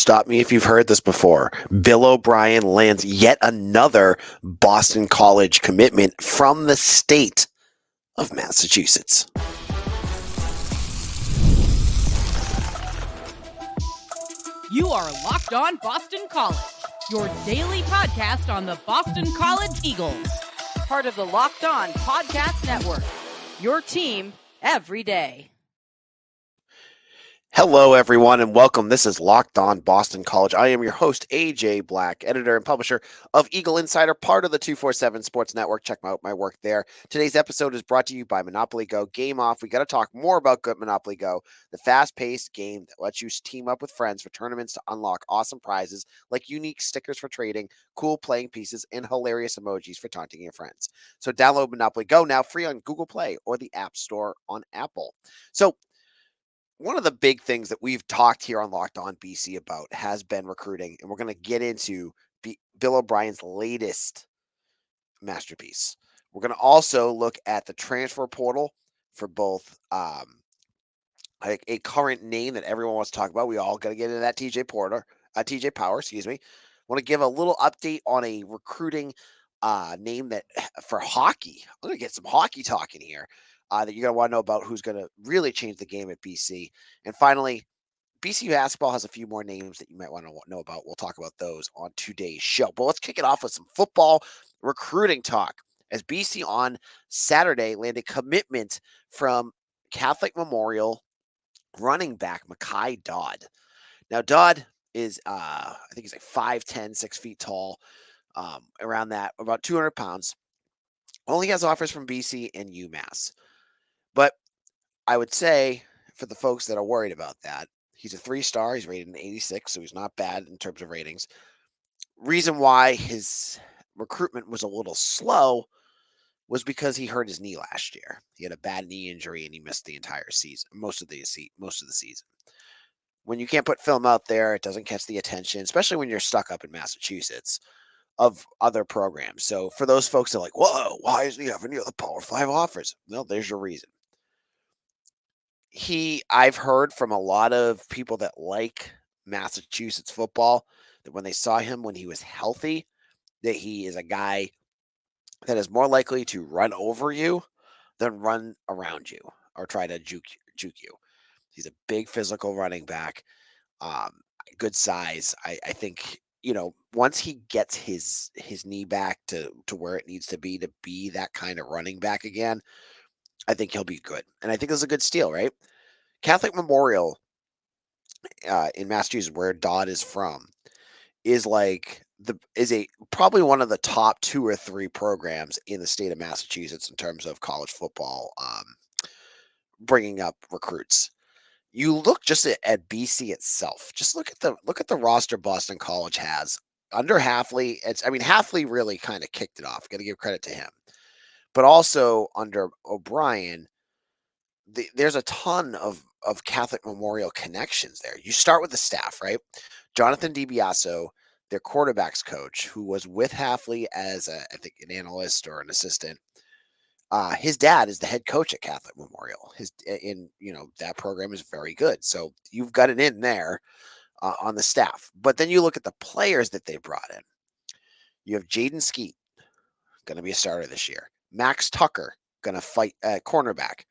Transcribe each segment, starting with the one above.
Stop me if you've heard this before. Bill O'Brien lands yet another Boston College commitment from the state of Massachusetts. You are Locked On Boston College, your daily podcast on the Boston College Eagles. Part of the Locked On Podcast Network, your team every day. Hello, everyone, and welcome. This is Locked On Boston College. I am your host, AJ Black, editor and publisher of Eagle Insider, part of the 247 Sports Network. Check out my work there. Today's episode is brought to you by Monopoly Go. Game off. We got to talk more about good Monopoly Go, the fast-paced game that lets you team up with friends for tournaments to unlock awesome prizes like unique stickers for trading, cool playing pieces, and hilarious emojis for taunting your friends. So download Monopoly Go now, free on Google Play or the App Store on Apple. So one of the big things that we've talked here on Locked On BC about has been recruiting, and we're going to get into Bill O'Brien's latest masterpiece. We're going to also look at the transfer portal for both a current name that everyone wants to talk about. We all got to get into that TJ Power, excuse me. I want to give a little update on a recruiting name that for hockey. I'm going to get some hockey talk in here. That you're going to want to know about who's going to really change the game at BC. And finally, BC basketball has a few more names that you might want to know about. We'll talk about those on today's show. But let's kick it off with some football recruiting talk. As BC on Saturday landed commitment from Catholic Memorial running back Mekhi Dodd. Now, Dodd is, I think he's like 5'10", 6 feet tall, around that, about 200 pounds. Only has offers from BC and UMass. But I would say for the folks that are worried about that, he's a 3-star. He's rated an 86, so he's not bad in terms of ratings. Reason why his recruitment was a little slow was because he hurt his knee last year. He had a bad knee injury and he missed the entire season, most of the season. When you can't put film out there, it doesn't catch the attention, especially when you're stuck up in Massachusetts, of other programs. So for those folks that are like, whoa, why isn't he having any other Power 5 offers? Well, there's your reason. I've heard from a lot of people that like Massachusetts football that when they saw him when he was healthy, that he is a guy that is more likely to run over you than run around you or try to juke you. He's a big physical running back, good size. I think, once he gets his knee back to where it needs to be that kind of running back again, I think he'll be good. And I think this is a good steal, right? Catholic Memorial in Massachusetts, where Dodd is from, is probably one of the top 2 or 3 programs in the state of Massachusetts in terms of college football, bringing up recruits. You look just at BC itself. Just look at the roster Boston College has under Hafley. Hafley really kind of kicked it off. Got to give credit to him, but also under O'Brien. There's a ton of Catholic Memorial connections there. You start with the staff, right? Jonathan DiBiaso, their quarterbacks coach, who was with Hafley as I think an analyst or an assistant. His dad is the head coach at Catholic Memorial. That program is very good. So you've got it in there on the staff. But then you look at the players that they brought in. You have Jaden Skeet, going to be a starter this year. Max Tucker, going to fight cornerback.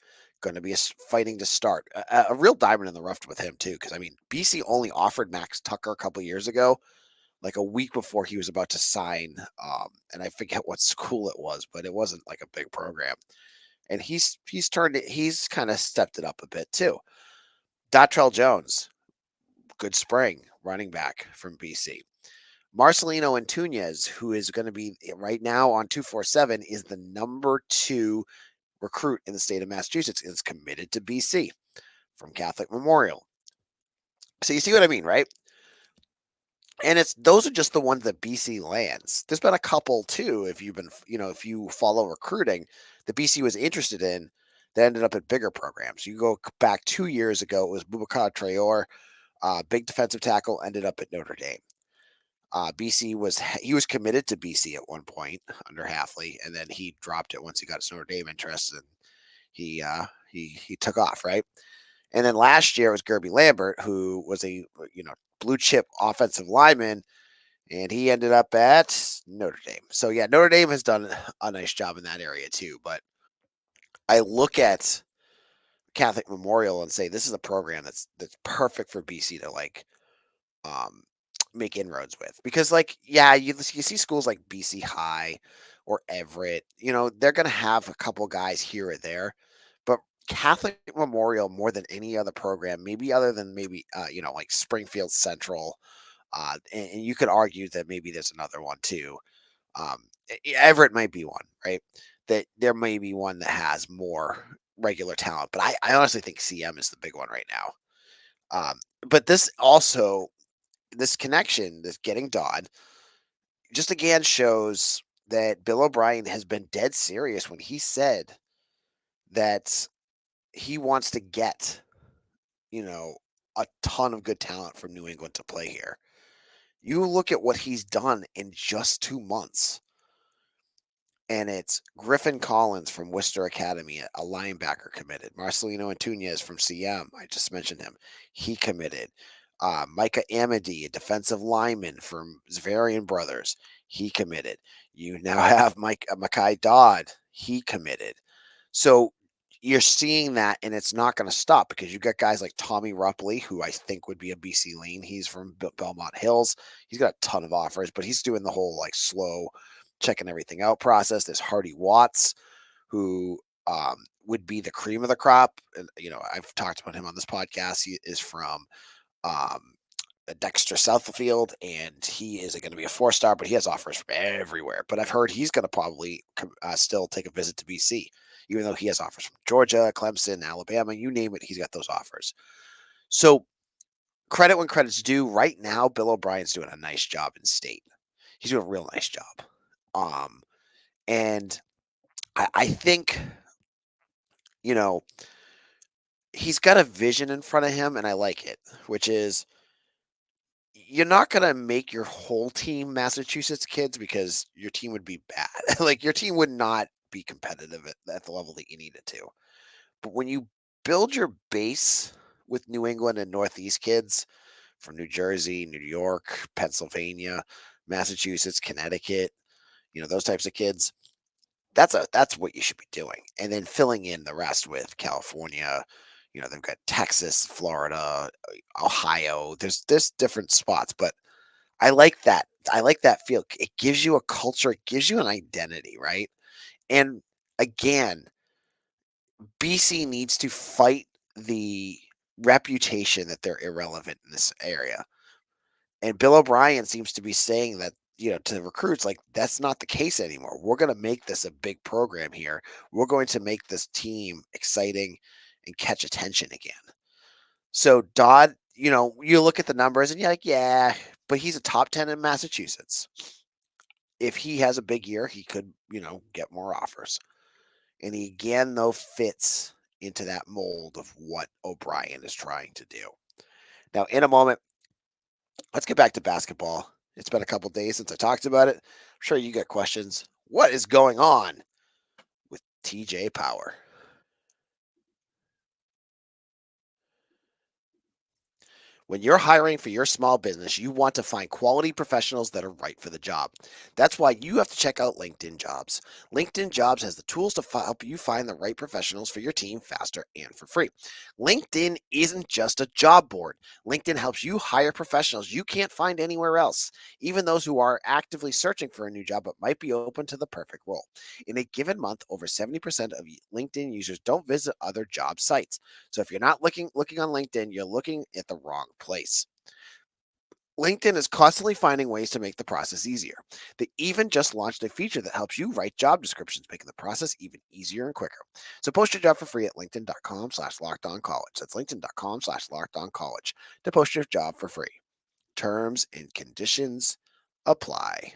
Going to be fighting to start. A real diamond in the rough with him, too, because, BC only offered Max Tucker a couple years ago, like a week before he was about to sign, and I forget what school it was, but it wasn't like a big program. And he's kind of stepped it up a bit, too. Datrell Jones, good spring, running back from BC. Marcelino Antunes, who is going to be right now on 247, is the number 2 recruit in the state of Massachusetts, is committed to BC from Catholic Memorial. So you see what I mean, right? And those are just the ones that BC lands. There's been a couple too, if you follow recruiting, that BC was interested in that ended up at bigger programs. You go back 2 years ago, it was Boubacar Traore, big defensive tackle, ended up at Notre Dame. He was committed to BC at one point under Hafley, and then he dropped it once he got his Notre Dame interest, and he took off, right? And then last year it was Gerby Lambert, who was a blue chip offensive lineman, and he ended up at Notre Dame. So yeah, Notre Dame has done a nice job in that area too. But I look at Catholic Memorial and say this is a program that's perfect for BC to um, make inroads with, because yeah, you see schools like BC High or Everett, they're going to have a couple guys here or there, but Catholic Memorial, more than any other program, maybe other than maybe like Springfield Central, and you could argue that maybe there's another one too. Everett might be one, right? That there may be one that has more regular talent, but I honestly think CM is the big one right now. But this connection, this getting Dodd, just again shows that Bill O'Brien has been dead serious when he said that he wants to get, you know, a ton of good talent from New England to play here. You look at what he's done in just 2 months, and it's Griffin Collins from Worcester Academy, a linebacker, committed. Marcelino Antunes from CM, I just mentioned him. He committed. Micah Amity, a defensive lineman from Zvarian Brothers, he committed. You now have Mekhi Dodd, he committed. So you're seeing that, and it's not going to stop because you've got guys like Tommy Rupley, who I think would be a BC lean. He's from Belmont Hills. He's got a ton of offers, but he's doing the whole slow checking everything out process. There's Hardy Watts, who would be the cream of the crop. And, I've talked about him on this podcast. He is from um, Dexter Southfield, and he is going to be a 4-star, but he has offers from everywhere. But I've heard he's going to probably still take a visit to BC, even though he has offers from Georgia, Clemson, Alabama, you name it, he's got those offers. So credit when credit's due. Right now, Bill O'Brien's doing a nice job in state. He's doing a real nice job. And I think, he's got a vision in front of him, and I like it, which is you're not going to make your whole team Massachusetts kids because your team would be bad. Your team would not be competitive at the level that you need it to. But when you build your base with New England and Northeast kids from New Jersey, New York, Pennsylvania, Massachusetts, Connecticut, those types of kids, that's what you should be doing. And then filling in the rest with California, they've got Texas, Florida, Ohio. There's different spots, but I like that. I like that feel. It gives you a culture, it gives you an identity, right? And again, BC needs to fight the reputation that they're irrelevant in this area. And Bill O'Brien seems to be saying that, to recruits, that's not the case anymore. We're going to make this a big program here. We're going to make this team exciting and catch attention again. So Dodd, you look at the numbers and you're like, yeah, but he's a top 10 in Massachusetts. If he has a big year, he could, get more offers. And he again, though, fits into that mold of what O'Brien is trying to do. Now, in a moment, let's get back to basketball. It's been a couple days since I talked about it. I'm sure you got questions. What is going on with TJ Power? When you're hiring for your small business, you want to find quality professionals that are right for the job. That's why you have to check out LinkedIn Jobs. LinkedIn Jobs has the tools to help you find the right professionals for your team faster and for free. LinkedIn isn't just a job board. LinkedIn helps you hire professionals you can't find anywhere else, even those who are actively searching for a new job but might be open to the perfect role. In a given month, over 70% of LinkedIn users don't visit other job sites. So if you're not looking on LinkedIn, you're looking at the wrong place. LinkedIn is constantly finding ways to make the process easier. They even just launched a feature that helps you write job descriptions, making the process even easier and quicker. So post your job for free at linkedin.com/lockedoncollege. That's linkedin.com/lockedoncollege to post your job for free. Terms and conditions apply.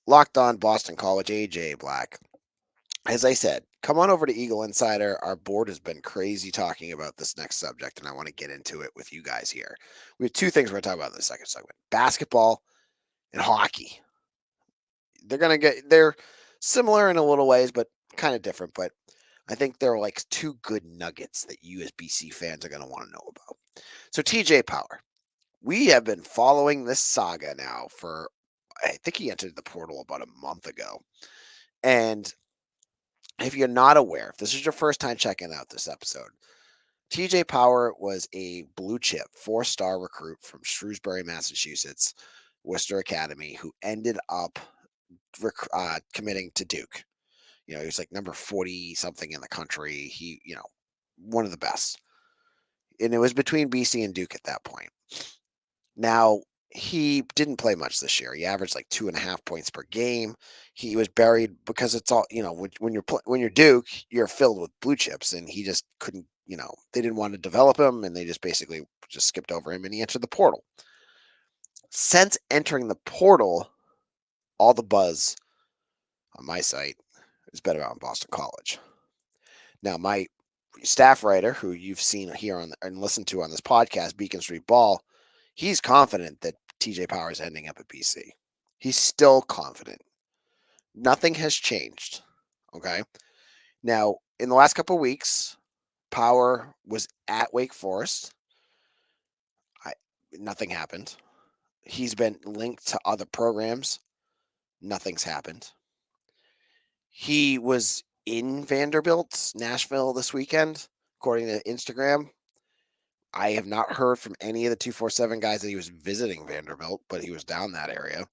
Locked On Boston College, AJ Black. As I said, come on over to Eagle Insider. Our board has been crazy talking about this next subject, and I want to get into it with you guys here. We have two things we're going to talk about in the second segment: basketball and hockey. They're similar in a little ways, but kind of different, but I think there are like two good nuggets that you as BC fans are going to want to know about. So TJ Power, we have been following this saga now for, I think he entered the portal about a month ago. And if you're not aware, if this is your first time checking out this episode, TJ Power was a blue chip 4-star recruit from Shrewsbury, Massachusetts, Worcester Academy, who ended up committing to Duke. He was like number 40 something in the country. One of the best. And it was between BC and Duke at that point. Now, he didn't play much this year. He averaged like 2.5 points per game. He was buried because it's all, when you're Duke, you're filled with blue chips, and he just couldn't, they didn't want to develop him, and they just basically just skipped over him, and he entered the portal. Since entering the portal, all the buzz on my site has been around Boston College. Now, my staff writer, who you've seen here and listened to on this podcast, Beacon Street Ball, he's confident that TJ Power is ending up at BC. He's still confident. Nothing has changed. Okay. Now, in the last couple of weeks, Power was at Wake Forest. Nothing happened. He's been linked to other programs. Nothing's happened. He was in Vanderbilt, Nashville this weekend, according to Instagram. I have not heard from any of the 247 guys that he was visiting Vanderbilt, but he was down that area.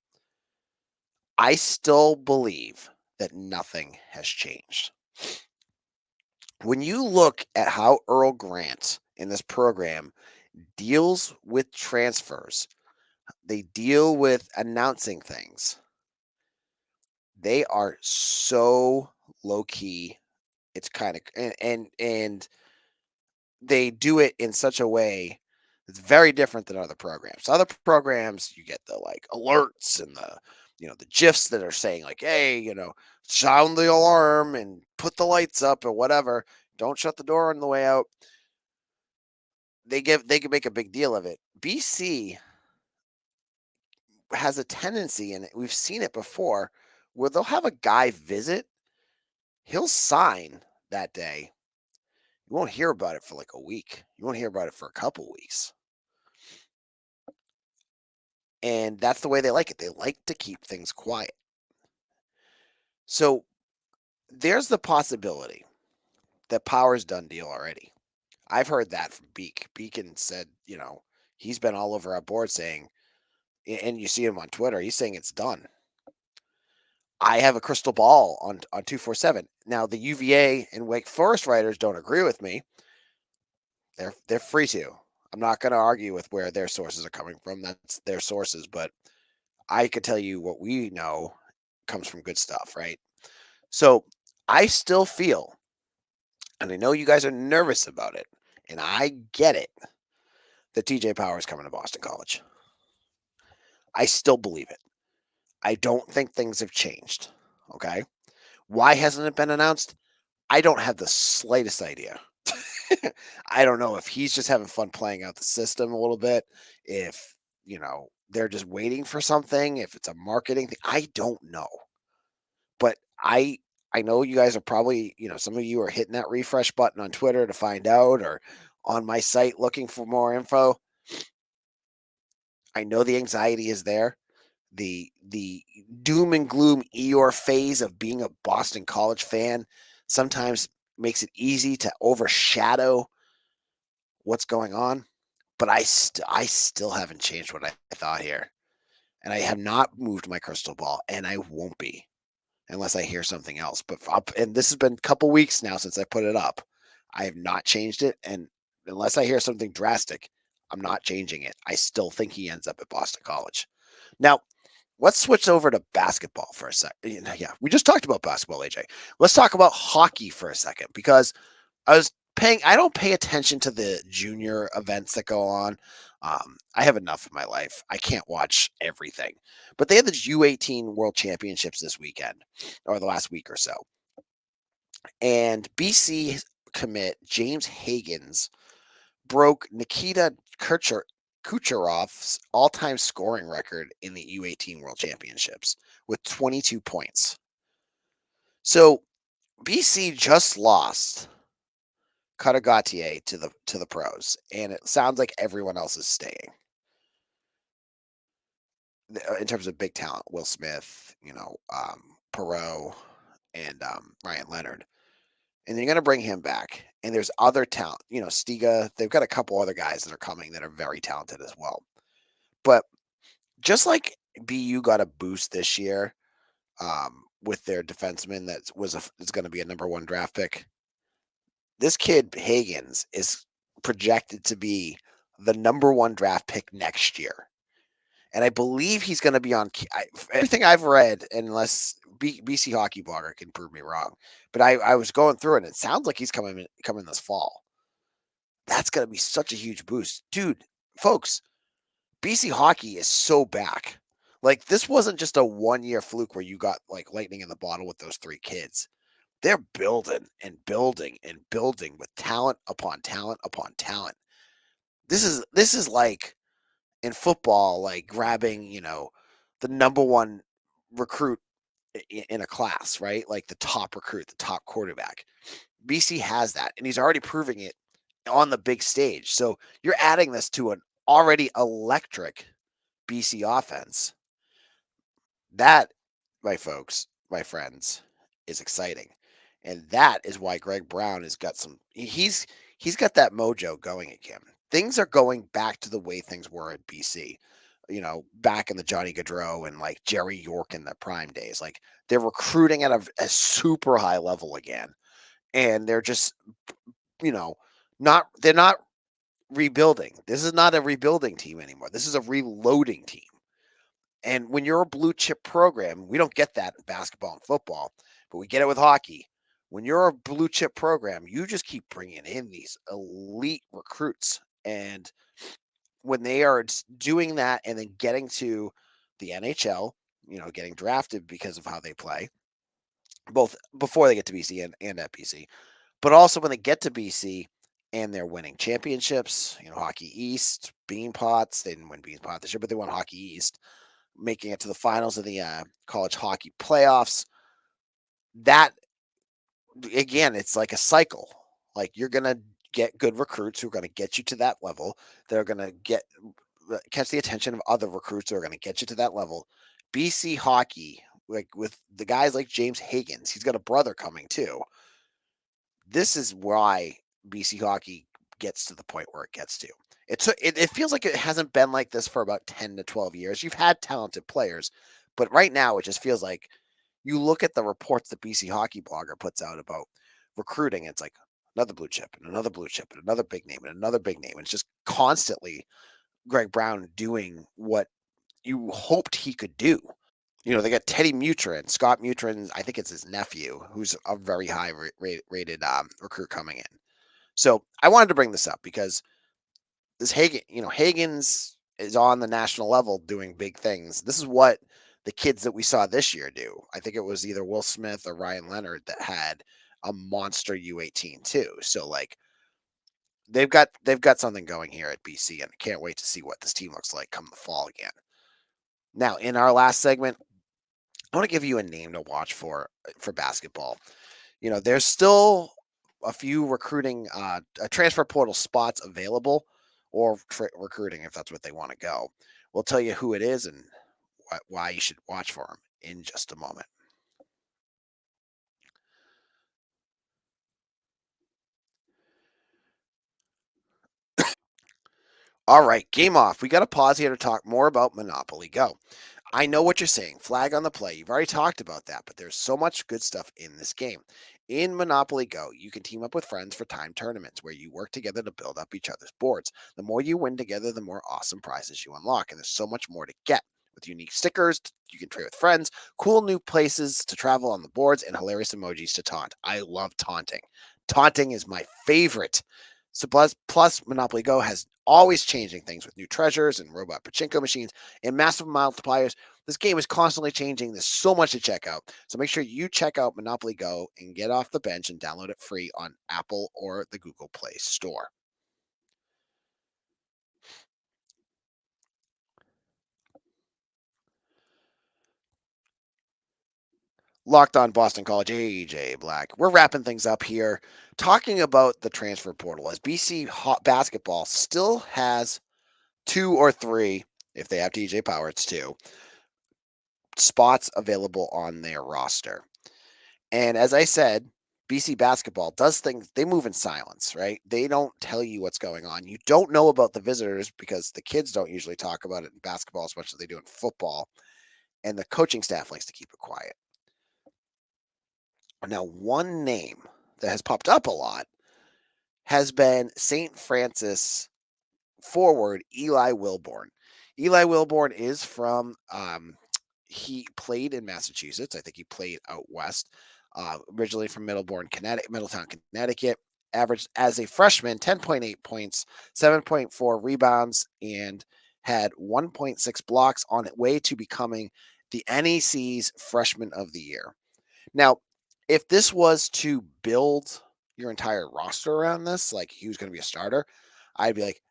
I still believe that nothing has changed. When you look at how Earl Grant in this program deals with transfers, they deal with announcing things. They are so low key. It's kind of and they do it in such a way that's very different than other programs. Other programs, you get the like alerts and the gifs that are saying like, hey, sound the alarm and put the lights up or whatever. Don't shut the door on the way out. They can make a big deal of it. BC has a tendency, and we've seen it before, where they'll have a guy visit, he'll sign that day. You won't hear about it for like a week. You won't hear about it for a couple weeks. And that's the way they like it. They like to keep things quiet. So there's the possibility that Power's done deal already. I've heard that from Beacon said, he's been all over our board saying, and you see him on Twitter, he's saying it's done. I have a crystal ball on 247. Now, the UVA and Wake Forest writers don't agree with me. They're free to. I'm not going to argue with where their sources are coming from. That's their sources, but I could tell you what we know comes from good stuff, right? So I still feel, and I know you guys are nervous about it, and I get it, that TJ Power is coming to Boston College. I still believe it. I don't think things have changed. Okay. Why hasn't it been announced? I don't have the slightest idea. I don't know if he's just having fun playing out the system a little bit, if, they're just waiting for something, if it's a marketing thing. I don't know. But I know you guys are probably, some of you are hitting that refresh button on Twitter to find out, or on my site looking for more info. I know the anxiety is there. The doom and gloom Eeyore phase of being a Boston College fan sometimes makes it easy to overshadow what's going on. But I still haven't changed what I thought here. And I have not moved my crystal ball, and I won't be unless I hear something else. And this has been a couple weeks now since I put it up. I have not changed it, and unless I hear something drastic, I'm not changing it. I still think he ends up at Boston College. Now, let's switch over to basketball for a second. Yeah, we just talked about basketball, AJ. Let's talk about hockey for a second, because I don't pay attention to the junior events that go on. I have enough in my life. I can't watch everything. But they had the U18 World Championships this weekend, or the last week or so. And BC commit James Hagens broke Nikita Kucherov's all-time scoring record in the U18 World Championships with 22 points. So BC just lost Cutter to the pros, and it sounds like everyone else is staying in terms of big talent. Will Smith, Perot, and Ryan Leonard, and you're going to bring him back. And there's other talent, Stiga. They've got a couple other guys that are coming that are very talented as well. But just like BU got a boost this year with their defenseman that is going to be a number one draft pick. This kid Hagens is projected to be the number one draft pick next year, and I believe he's going to be on. Everything I've read, unless BC Hockey Blogger can prove me wrong, but I was going through it, and it sounds like he's coming this fall. That's going to be such a huge boost, dude. Folks, BC hockey is so back. Like this wasn't just a 1 year fluke where you got like lightning in the bottle with those three kids. They're building and building and building with talent upon talent upon talent. This is like in football, like grabbing, the number one recruit in a class, right? Like the top recruit, the top quarterback. BC has that, and he's already proving it on the big stage. So you're adding this to an already electric BC offense. That, my folks, my friends, is exciting. And that is why Greg Brown has got he's got that mojo going again. Things are going back to the way things were at BC. Back in the Johnny Gaudreau and like Jerry York in the prime days. Like they're recruiting at a super high level again. And they're just, you know, they're not rebuilding. This is not a rebuilding team anymore. This is a reloading team. And when you're a blue chip program, we don't get that in basketball and football, but we get it with hockey. When you're a blue chip program, you just keep bringing in these elite recruits. And when they are doing that and then getting to the NHL, getting drafted because of how they play, both before they get to BC and at BC, but also when they get to BC and they're winning championships, Hockey East, Bean Pots. They didn't win Bean Pot this year, but they won Hockey East, making it to the finals of the college hockey playoffs. That, again, it's like a cycle. Like you're going to get good recruits who are going to get you to that level. They're going to catch the attention of other recruits who are going to get you to that level. BC hockey, like with the guys like James Hagens, he's got a brother coming too. This is why BC hockey gets to the point where it gets to. It feels like it hasn't been like this for about 10 to 12 years. You've had talented players, but right now it just feels like you look at the reports that BC Hockey Blogger puts out about recruiting, it's like another blue chip and another blue chip and another big name and another big name. And it's just constantly Greg Brown doing what you hoped he could do. They got Teddy Mutrin, Scott Mutrin, I think it's his nephew, who's a very high rated recruit coming in. So I wanted to bring this up because this Hagens is on the national level doing big things. This is what the kids that we saw this year do. I think it was either Will Smith or Ryan Leonard that had a monster U18 too. So like they've got something going here at BC, and I can't wait to see what this team looks like come the fall again. Now, in our last segment, I want to give you a name to watch for basketball. There's still a few recruiting transfer portal spots available, or recruiting if that's what they want to go. We'll tell you who it is and why you should watch for them in just a moment. All right, game off. We got to pause here to talk more about Monopoly Go. I know what you're saying. Flag on the play. You've already talked about that, but there's so much good stuff in this game. In Monopoly Go, you can team up with friends for time tournaments where you work together to build up each other's boards. The more you win together, the more awesome prizes you unlock, and there's so much more to get. With unique stickers, you can trade with friends, cool new places to travel on the boards, and hilarious emojis to taunt. I love taunting. Taunting is my favorite. So plus Monopoly Go has always changing things with new treasures and robot pachinko machines and massive multipliers. This game is constantly changing. There's so much to check out. So make sure you check out Monopoly Go and get off the bench and download it free on Apple or the Google Play Store. Locked On Boston College, AJ Black. We're wrapping things up here, talking about the transfer portal as BC basketball still has 2 or 3, if they have TJ Power, it's 2 spots available on their roster. And as I said, BC basketball does things, they move in silence, right? They don't tell you what's going on. You don't know about the visitors because the kids don't usually talk about it in basketball as much as they do in football. And the coaching staff likes to keep it quiet. Now, one name that has popped up a lot has been St. Francis forward Eli Wilborn. Eli Wilborn is from, he played in Massachusetts. I think he played out west, originally from Middletown, Connecticut. Averaged as a freshman 10.8 points, 7.4 rebounds, and had 1.6 blocks on its way to becoming the NEC's Freshman of the Year. Now, if this was to build your entire roster around this, like he was going to be a starter, I'd be like,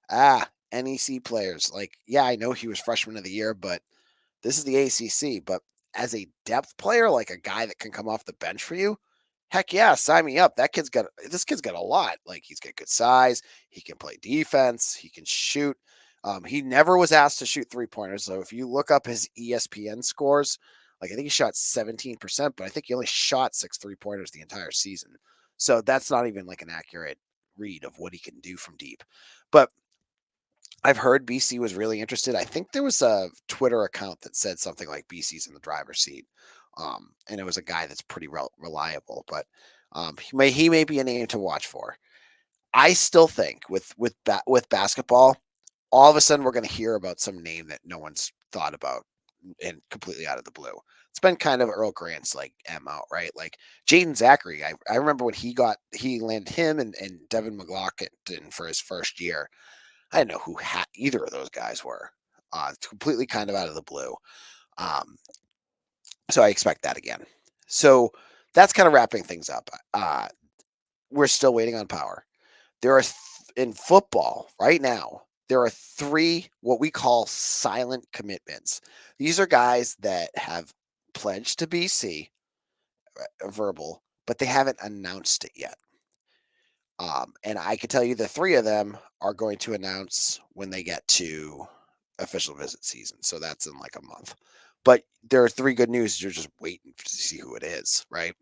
NEC players. Like, yeah, I know he was freshman of the year, but this is the ACC. But as a depth player, like a guy that can come off the bench for you, heck yeah, sign me up. This kid's got a lot. Like he's got good size. He can play defense. He can shoot. He never was asked to shoot 3-pointers. So if you look up his ESPN scores, like I think he shot 17%, but I think he only shot 6 3-pointers the entire season. So that's not even like an accurate read of what he can do from deep. But I've heard BC was really interested. I think there was a Twitter account that said something like BC's in the driver's seat. And it was a guy that's pretty reliable, but he may be a name to watch for. I still think with basketball, all of a sudden we're going to hear about some name that no one's thought about and completely out of the blue. It's been kind of Earl Grant's like out, right? Like Jaden Zachary. I remember when he landed him and Devin McLaughlin for his first year. I didn't know who either of those guys were. Completely kind of out of the blue. So I expect that again. So that's kind of wrapping things up. We're still waiting on power. There are in football right now, there are 3 what we call silent commitments. These are guys that have pledged to BC, verbal, but they haven't announced it yet. And I can tell you the 3 of them are going to announce when they get to official visit season. So that's in like a month. But there are 3 good news. You're just waiting to see who it is, right?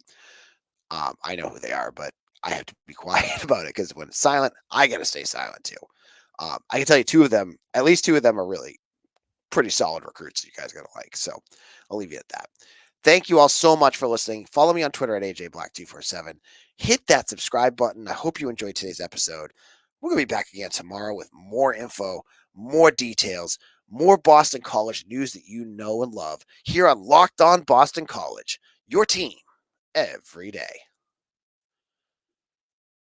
I know who they are, but I have to be quiet about it because when it's silent, I got to stay silent too. I can tell you 2 of them, at least 2 of them are really pretty solid recruits that you guys are going to like. So I'll leave you at that. Thank you all so much for listening. Follow me on Twitter at AJBlack247. Hit that subscribe button. I hope you enjoyed today's episode. We're going to be back again tomorrow with more info, more details, more Boston College news that you know and love here on Locked On Boston College, your team every day.